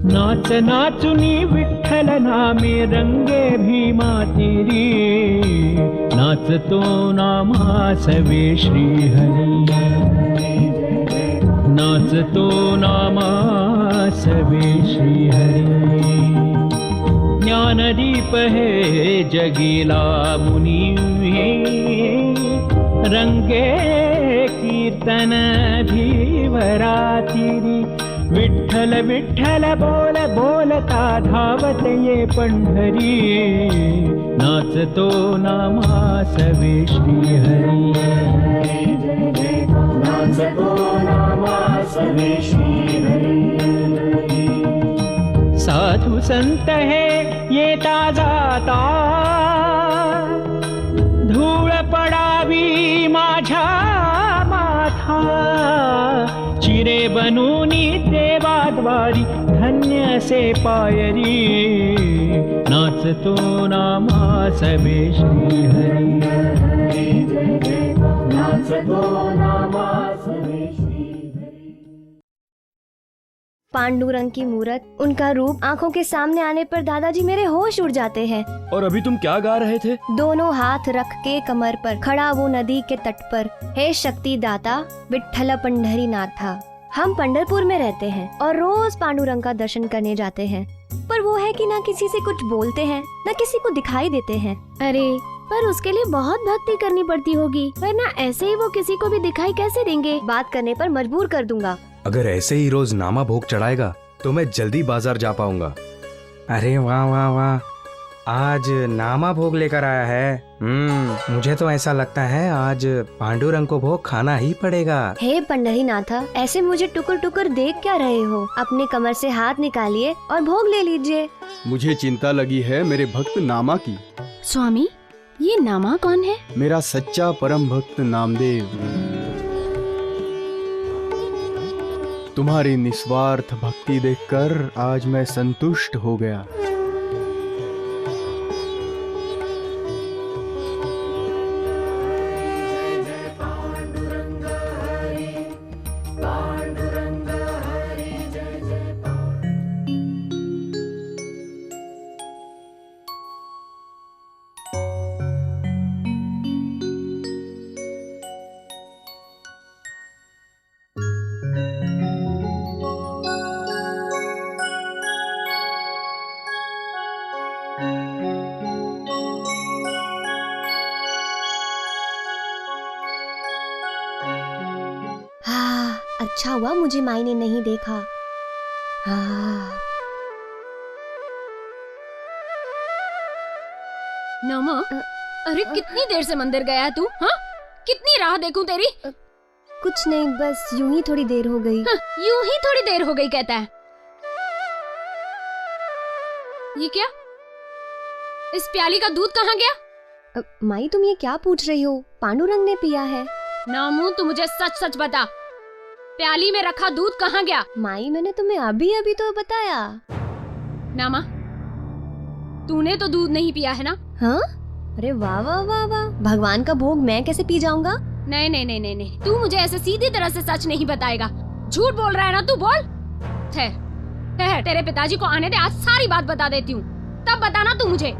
नाच नाचुनी विठ्ठल नामे रंगे भीमा तेरी, नाचतो नामासवे श्रीहरी, नाचतो नामासवे श्रीहरी। ज्ञानदीप है जगीला मुनी, रंगे कीर्तन धीवरा तेरी। विठ्ठल विठ्ठल बोल बोलता धावत ये पंढरी, नाचतो नामासवे श्रीहरी, नाचतो नामासवे श्रीहरी। साधु संत है येता जाता, धूळ पडावी माझ्या माथा। चिरे बनूनी देवाद्वारी, धन्य से पायरी, नाचतो नामासवे श्रीहरी, नाचतो नामासवे श्रीहरी। पांडुरंग की मूरत, उनका रूप आंखों के सामने आने पर दादाजी मेरे होश उड़ जाते हैं। और अभी तुम क्या गा रहे थे? दोनों हाथ रख के कमर पर खड़ा वो नदी के तट पर, हे शक्ति दाता विठ्ठल पंढरी नाथा। हम पंढरपुर में रहते हैं और रोज पांडुरंग का दर्शन करने जाते हैं, पर वो है कि ना किसी से कुछ बोलते हैं ना किसी को दिखाई देते हैं। अरे पर उसके लिए बहुत भक्ति करनी पड़ती होगी, वरना ऐसे ही वो किसी को भी दिखाई कैसे देंगे? बात करने पर मजबूर कर दूंगा। अगर ऐसे ही रोज नामा भोग चढ़ाएगा तो मैं जल्दी बाजार जा पाऊंगा। अरे वाह वाह वाह, आज नामा भोग लेकर आया है। मुझे तो ऐसा लगता है आज पांडुरंग को भोग खाना ही पड़ेगा। हे पंढरी नाथा, ऐसे मुझे टुकुर टुकुर देख क्या रहे हो? अपने कमर से हाथ निकालिए और भोग ले लीजिए। मुझे चिंता लगी है मेरे भक्त नामा की। स्वामी, ये नामा कौन है? मेरा सच्चा परम भक्त नामदेव। तुम्हारी निस्वार्थ भक्ति देखकर आज मैं संतुष्ट हो गया। अच्छा हुआ मुझे माई ने नहीं देखा। नामा, अरे कितनी देर से मंदिर गया है तू? हाँ, कितनी राह देखूं तेरी? कुछ नहीं, बस यूं ही थोड़ी देर हो गई। हाँ, यूं ही थोड़ी देर हो गई कहता है। ये क्या? इस प्याली का दूध कहाँ गया? माई तुम ये क्या पूछ रही हो? पांडुरंग ने पिया है। नामू, तू मुझे सच सच बता, प्याली में रखा दूध कहाँ गया? माई मैंने तुम्हें अभी अभी तो बताया। नामा, तूने तो दूध नहीं पिया है ना? हाँ? अरे वाह वाह वाह वाह, भगवान का भोग मैं कैसे पी जाऊंगा? नहीं नहीं नहीं नहीं नहीं, तू मुझे ऐसे सीधी तरह से सच नहीं बताएगा। झूठ बोल रहा है ना तू, बोल। ठहर ठहर, तेरे पिताजी को आने दे, आज सारी बात बता देती हूँ, तब बताना तू मुझे।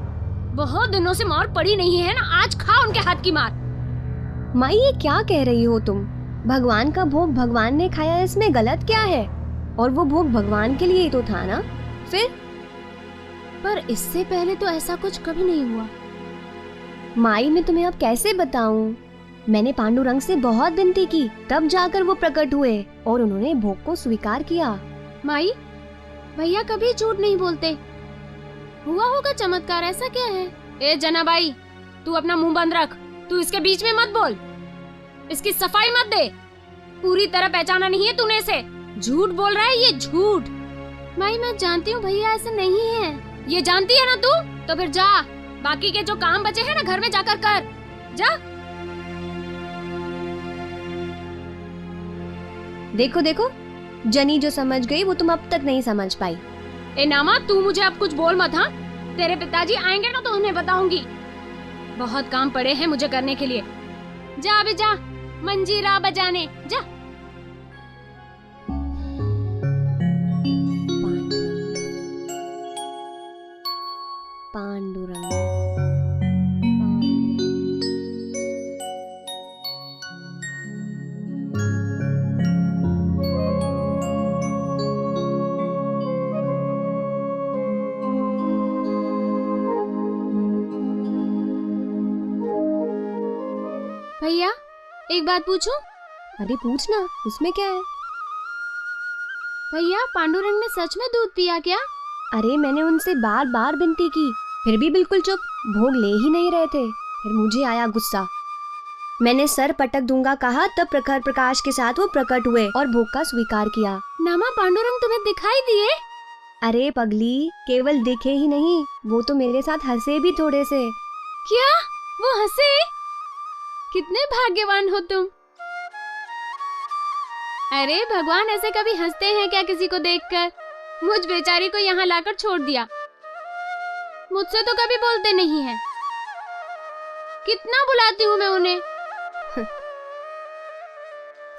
बहुत दिनों से मार पड़ी नहीं है ना, आज खा उनके हाथ की मार। माई ये क्या कह रही हो तुम? भगवान का भोग भगवान ने खाया, इसमें गलत क्या है? और वो भोग भगवान के लिए ही तो था ना। फिर पर इससे पहले तो ऐसा कुछ कभी नहीं हुआ। माई मैं तुम्हें अब कैसे बताऊं? मैंने पांडुरंग से बहुत विनती की, तब जाकर वो प्रकट हुए और उन्होंने भोग को स्वीकार किया। माई, भैया कभी झूठ नहीं बोलते, हुआ होगा चमत्कार, ऐसा क्या है? ए जनाबाई, तू अपना मुंह बंद रख, तू इसके बीच में मत बोल। इसकी सफाई मत दे। पूरी तरह पहचाना नहीं है तूने इसे। झूठ बोल रहा है ये, झूठ। माई मैं जानती हूँ भैया ऐसा नहीं है। ये जानती है ना तू? तो फिर जा, बाकी के जो काम बचे हैं ना घर में जाकर कर। जा। देखो देखो, जनी जो समझ गई वो तुम अब तक नहीं समझ पाई। ए नामा, तू मुझे अब कुछ बोल मत। हाँ, तेरे पिताजी आएंगे ना तो उन्हें बताऊंगी। बहुत काम पड़े हैं मुझे करने के लिए। जा अभी जा मंजीरा बजाने जा। पांडुरंग। भैया एक बात पूछूं? अरे पूछना, उसमें क्या है? भैया पांडुरंग ने सच में दूध पिया क्या? अरे मैंने उनसे बार बार विनती की, फिर भी बिल्कुल चुप, भोग ले ही नहीं रहे थे। फिर मुझे आया गुस्सा, मैंने सर पटक दूंगा कहा, तब प्रखर प्रकाश के साथ वो प्रकट हुए और भोग का स्वीकार किया। नामा पांडुरंग तुम्हें दिखाई दिए? अरे पगली, केवल दिखे ही नहीं, वो तो मेरे साथ हंसे भी थोड़े से। क्या वो हंसे? कितने भाग्यवान हो तुम। अरे भगवान ऐसे कभी हंसते हैं क्या किसी को देखकर? मुझ बेचारी को यहाँ लाकर छोड़ दिया। मुझसे तो कभी बोलते नहीं हैं। कितना बुलाती हूँ मैं उन्हें।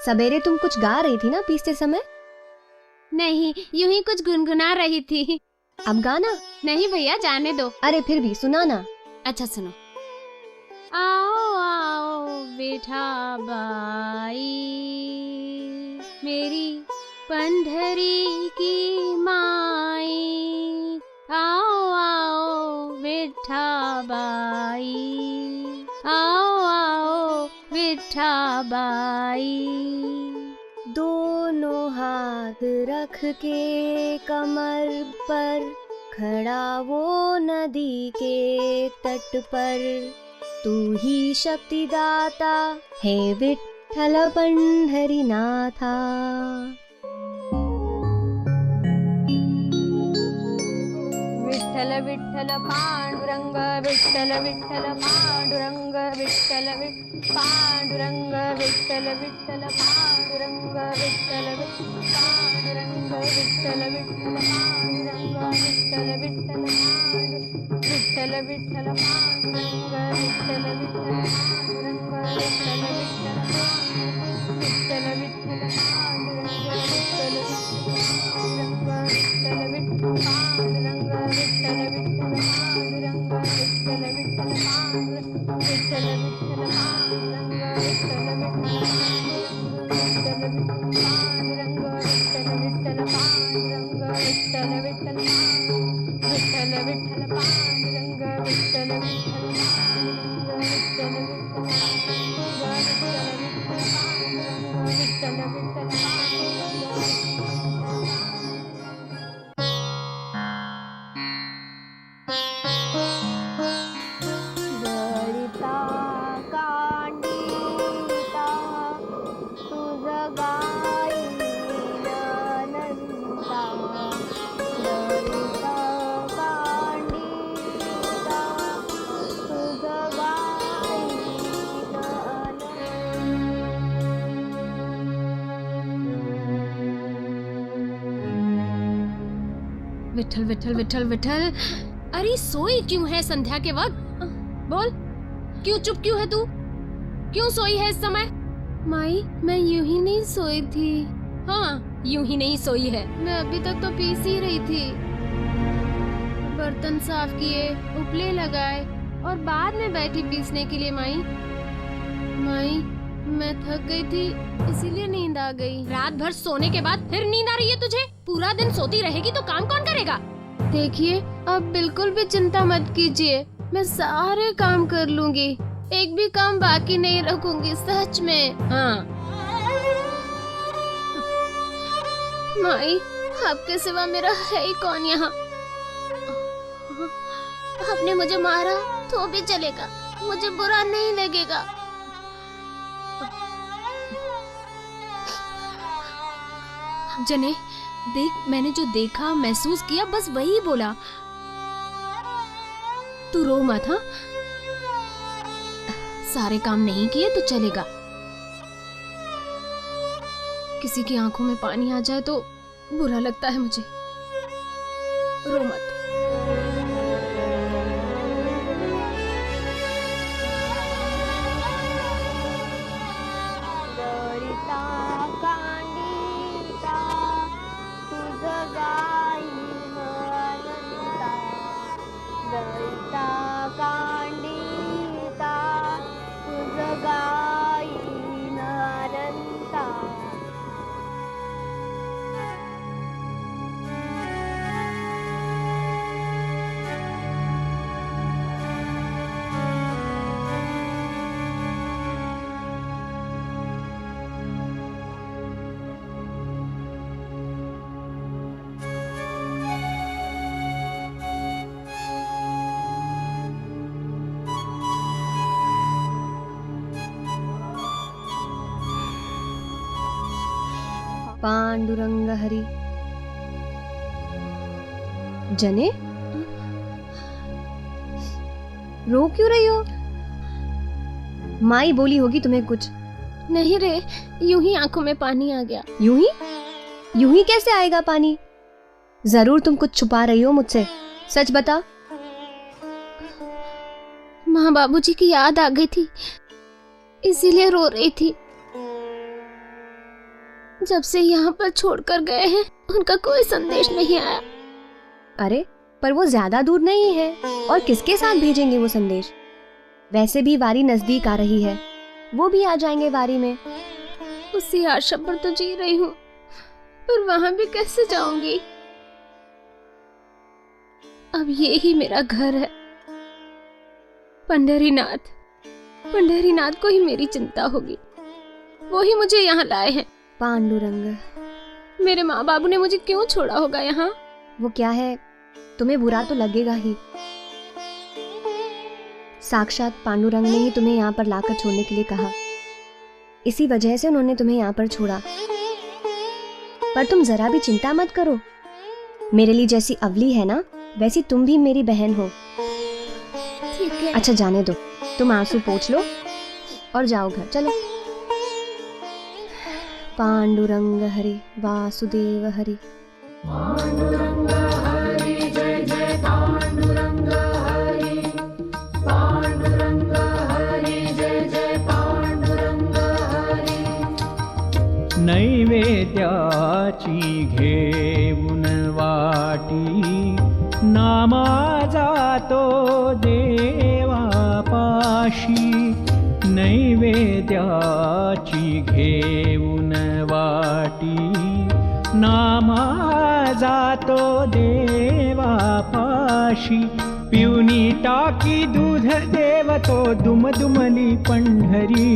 सवेरे तुम कुछ गा रही थी ना पीसते समय? नहीं, यूं ही कुछ गुनगुना रही थी। अब गाना। नहीं भैया जाने दो। अरे फिर भी सुनाना। अच्छा सुनो। आओ आओ बेटा बाई, मेरी पंढरी की माई। आओ आओ बेटा बाई, आओ आओ बेटा बाई। दोनों हाथ रख के कमर पर, खड़ा वो नदी के तट पर। तू ही शक्ति दाता हे विठ्ठल पंढरीनाथा। विठ्ठल विठ्ठल पांडुरंग, विठ्ठल विठ्ठल पांडुरंग, विठ्ठल पांडुरंग, विठ्ठल विठ्ठल पांडुरंग, विठ्ठल पांडुरंग, विठ्ठल विठ्ठल पांडुरंग, विठ्ठल विठ्ठल विठ्ठल विठ्ठल पांडुरंग, विठ्ठल विठ्ठल पांडुरंग, विठ्ठल विठ्ठल विठ्ठल विठ्ठल पांडुरंग, विठ्ठल विठ्ठल विठ्ठल विठ्ठल पांडुरंग, विठ्ठल विठ्ठल पांडुरंग, विठ्ठल विठ्ठल पांडुरंग, विठ्ठल विठ्ठल पांडुरंग, विठ्ठल विठ्ठल पांडुरंग, विठ्ठल विठ्ठल पांडुरंग, विठ्ठल विठ्ठल विठ्ठल विठ्ठल पांडुरंग, विठ्ठल विठ्ठल पांडुरंग, विठ्ठल विठ्ठल विठ्ठल गणिता कांडिता तुझ गायीन अनंता। गणिता कांडिता तुझ गायीन अनंता। विठल विठल विठल विठल। अरे सोई क्यों है संध्या के वक्त? बोल, क्यों चुप क्यों है तू? क्यों सोई है इस समय? माई मैं यूं ही नहीं सोई थी। हाँ यूं ही नहीं सोई है। मैं अभी तक तो पीस ही रही थी। बर्तन साफ किए, उपले लगाए और बाद में बैठी पीसने के लिए। माई मैं थक गई थी इसीलिए नींद आ गई। रात भर सोने के बाद फिर नींद आ रही है तुझे? पूरा दिन सोती रहेगी तो काम कौन करेगा? देखिए अब बिल्कुल भी चिंता मत कीजिए, मैं सारे काम कर लूंगी, एक भी काम बाकी नहीं रखूंगी, सच में। हाँ माई आपके सिवा मेरा है ही कौन यहाँ? आपने मुझे मारा तो भी चलेगा, मुझे बुरा नहीं लगेगा। जने देख, मैंने जो देखा महसूस किया बस वही बोला। तू रो मत, हाँ? सारे काम नहीं किए तो चलेगा। किसी की आंखों में पानी आ जाए तो बुरा लगता है मुझे। रो मत। पांडुरंग हरि। जने, रो क्यों रही हो? माई बोली होगी तुम्हें कुछ। नहीं रे, यूं ही आंखों में पानी आ गया। यूं ही? यूं ही कैसे आएगा पानी? जरूर तुम कुछ छुपा रही हो मुझसे, सच बता। माँ बाबूजी की याद आ गई थी, इसीलिए रो रही थी। जब से यहाँ पर छोड़कर गए हैं, उनका कोई संदेश नहीं आया। अरे पर वो ज्यादा दूर नहीं है, और किसके साथ भेजेंगे वो संदेश? वैसे भी वारी नजदीक आ रही है, वो भी आ जाएंगे वारी में। उसी आशा पर तो जी रही हूँ, पर वहां भी कैसे जाऊंगी? अब ये ही मेरा घर है। पंढरीनाथ, पंढरीनाथ को ही मेरी चिंता होगी। वो ही मुझे यहाँ लाए हैं। पांडुरंग, मेरे माँ बाबू ने मुझे क्यों छोड़ा होगा यहाँ? वो क्या है, तुम्हें बुरा तो लगेगा ही। साक्षात पांडुरंग ने ही तुम्हें यहाँ पर लाकर छोड़ने के लिए कहा, इसी वजह से उन्होंने तुम्हें यहाँ पर छोड़ा। पर तुम जरा भी चिंता मत करो, मेरे लिए जैसी अवली है ना, वैसी तुम भी मेरी बहन हो। ठीक है। अच्छा जाने दो, तुम आंसू पोंछ लो और जाओ घर, चलो। पांडुरंग हरि वासुदेव हरि। पांडुरंग हरि जय जय पांडुरंग हरि, पांडुरंग हरि जय जय पांडुरंग हरि। नैवेद्याची घेऊन वाटी, नामा जातो देवापाशी। नैवेद्याची घेऊन वाटी, नामा जातो देवापाशी। पिऊनी टाकी दूध देवतो दुमदुमली पंढरी।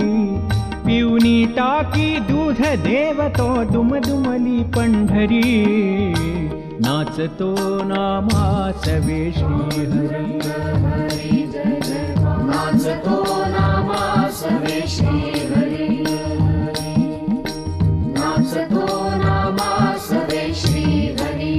पिऊनी टाकी दूध देवतो दुमदुमली पंढरी। नाचतो नामा सवे श्रीहरी। नाचतो नामा सवे श्रीहरी। नाचतो नामा सवे श्रीहरी।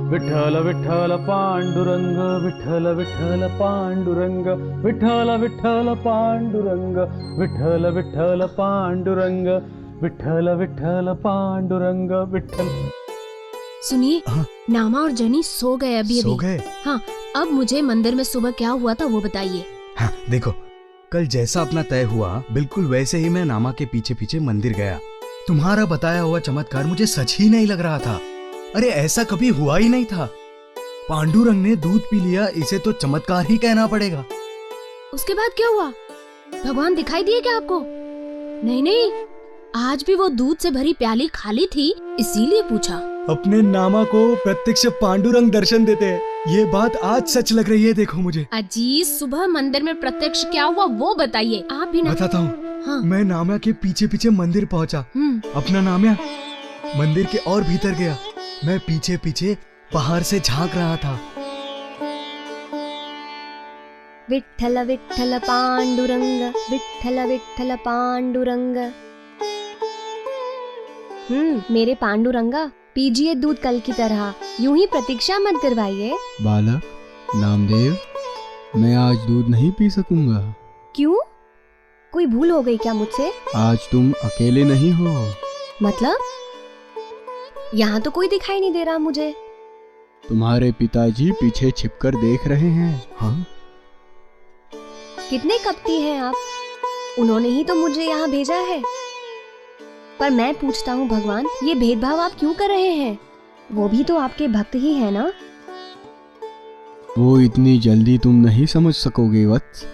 विठ्ठल विठ्ठल पांडुरंग, विठ्ठल विठ्ठल पांडुरंग, विठ्ठल विठ्ठल पांडुरंग, विठ्ठल विठ्ठल पांडुरंग, विठ्ठल विठ्ठल पांडुरंग, विठ्ठल। सुनिए, नामा और जनी सो गए अभी सो गए? हाँ, अब मुझे मंदिर में सुबह क्या हुआ था वो बताइए। हाँ देखो, कल जैसा अपना तय हुआ बिल्कुल वैसे ही मैं नामा के पीछे पीछे मंदिर गया। तुम्हारा बताया हुआ चमत्कार मुझे सच ही नहीं लग रहा था। अरे ऐसा कभी हुआ ही नहीं था। पांडुरंग ने दूध पी लिया, इसे तो चमत्कार ही कहना पड़ेगा। उसके बाद क्या हुआ? भगवान दिखाई दिए क्या आपको? नहीं नहीं, आज भी वो दूध से भरी प्याली खाली थी, इसीलिए पूछा। अपने नामा को प्रत्यक्ष पांडुरंग दर्शन देते हैं, ये बात आज सच लग रही है। देखो मुझे अजी, सुबह मंदिर में प्रत्यक्ष क्या हुआ वो बताइए। आप भी ना। बताता हूँ। हाँ। मैं नामा के पीछे पीछे मंदिर पहुँचा। अपना नामा मंदिर के और भीतर गया। मैं पीछे पीछे बाहर से झांक रहा था। विठ्ठल विठ्ठल पांडुरंग, विठ्ठल विठ्ठल पांडुरंग। मेरे पांडुरंगा, पीजिए दूध कल की तरह, यूं ही प्रतीक्षा मत करवाइए। बालक नामदेव, मैं आज दूध नहीं पी सकूंगा। क्यों? कोई भूल हो गई क्या मुझसे? आज तुम अकेले नहीं हो। मतलब? यहाँ तो कोई दिखाई नहीं दे रहा मुझे। तुम्हारे पिताजी पीछे छिपकर देख रहे हैं। हाँ, कितने कपटी हैं आप। उन्होंने ही तो मुझे यहाँ भेजा है। पर मैं पूछता हूँ भगवान, ये भेदभाव आप क्यों कर रहे हैं? वो भी तो आपके भक्त ही है ना। वो इतनी जल्दी तुम नहीं समझ सकोगे वत्स।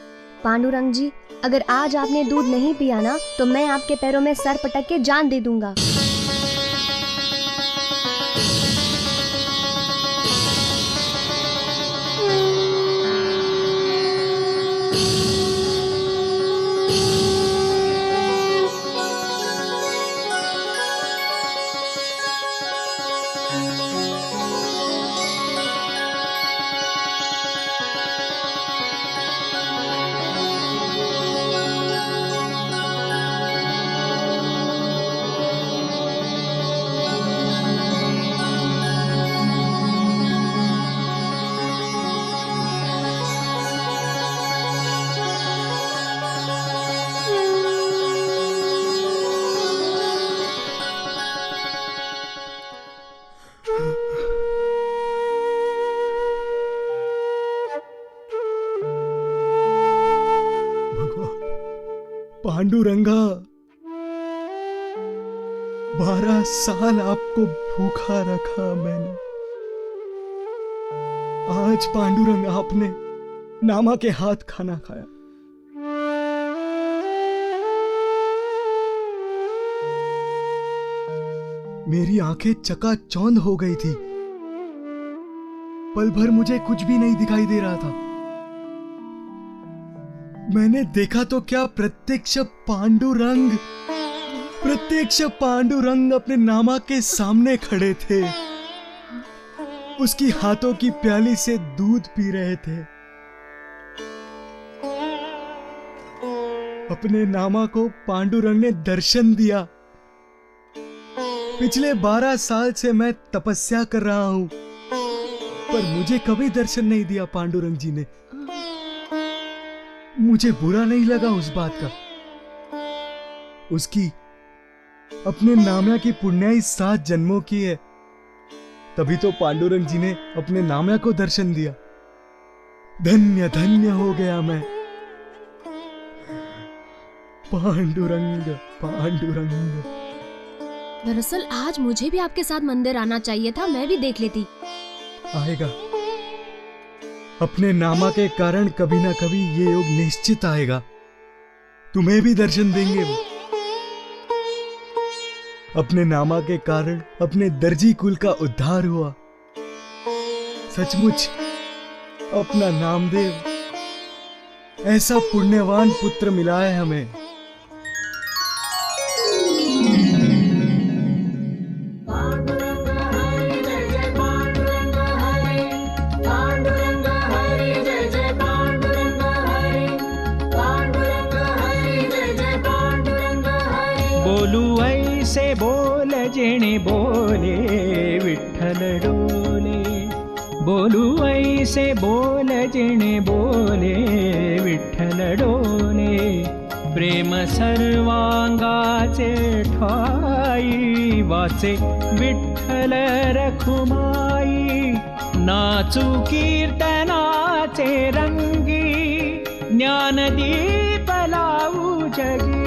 पांडुरंग जी, अगर आज आपने दूध नहीं पिया ना, तो मैं आपके पैरों में सर पटक के जान दे दूंगा। पांडुरंगा, 12 साल आपको भूखा रखा मैंने। आज पांडुरंग आपने नामा के हाथ खाना खाया। मेरी आंखें चकाचौंध हो गई थी। पल भर मुझे कुछ भी नहीं दिखाई दे रहा था। मैंने देखा तो क्या, प्रत्यक्ष पांडुरंग अपने नामा के सामने खड़े थे। उसकी हाथों की प्याली से दूध पी रहे थे। अपने नामा को पांडुरंग ने दर्शन दिया। पिछले 12 साल से मैं तपस्या कर रहा हूं, पर मुझे कभी दर्शन नहीं दिया पांडुरंग जी ने। मुझे बुरा नहीं लगा उस बात का। उसकी अपने नाम्या की पुण्याई 7 जन्मों की है, तभी तो पांडुरंग जी ने अपने नाम्या को दर्शन दिया। धन्य धन्य हो गया मैं। पांडुरंग पांडुरंग। दरअसल आज मुझे भी आपके साथ मंदिर आना चाहिए था, मैं भी देख लेती। आएगा। अपने नामा के कारण कभी ना कभी ये योग निश्चित आएगा। तुम्हें भी दर्शन देंगे वो। अपने नामा के कारण अपने दर्जी कुल का उद्धार हुआ। सचमुच अपना नामदेव ऐसा पुण्यवान पुत्र मिला है हमें। बोलू ऐसे बोल जेणे बोले विठ्ठल डोले। बोलू ऐसे बोल जेणे बोले विठ्ठल डोले। प्रेम सर्वांगाचे ठाई वाचे विठ्ठल रखुमाई। नाचू कीर्तनाचे रंगी ज्ञानदीप लावू जगी।